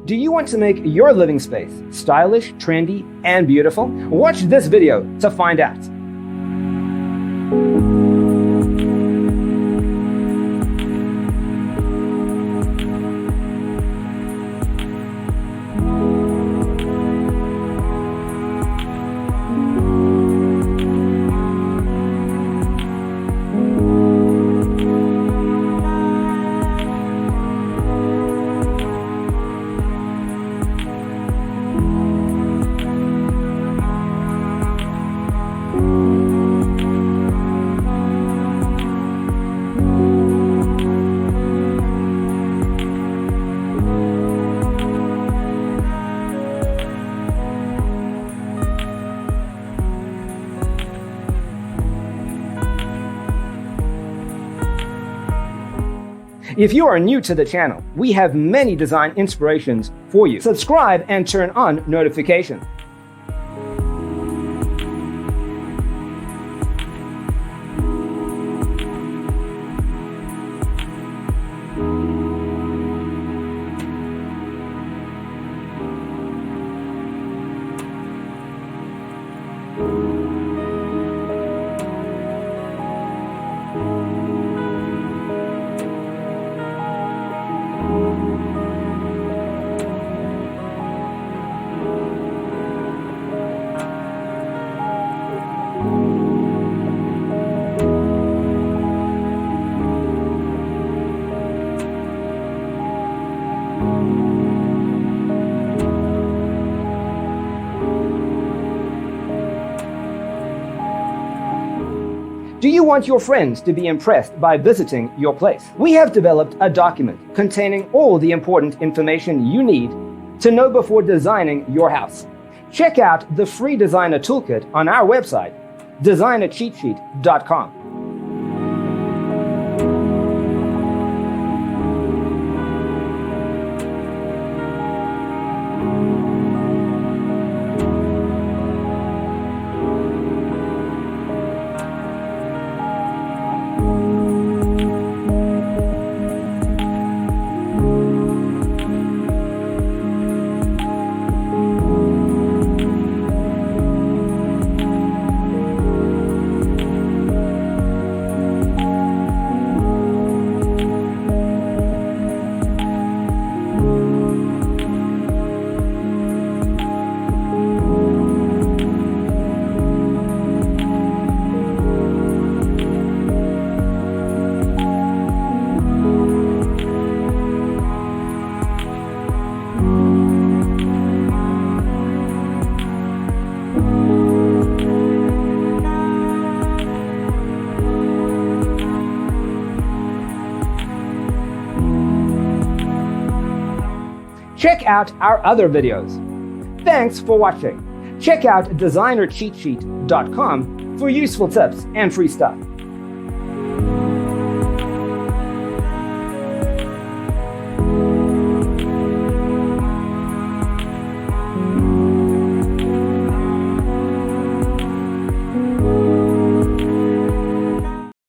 Do you want to make your living space stylish, trendy, and beautiful? Watch this video to find out. If you are new to the channel, we have many design inspirations for you. Subscribe and turn on notifications. Do you want your friends to be impressed by visiting your place? We have developed a document containing all the important information you need to know before designing your house. Check out the free designer toolkit on our website, designercheatsheet.com. Check out our other videos. Thanks for watching. Check out designercheatsheet.com for useful tips and free stuff.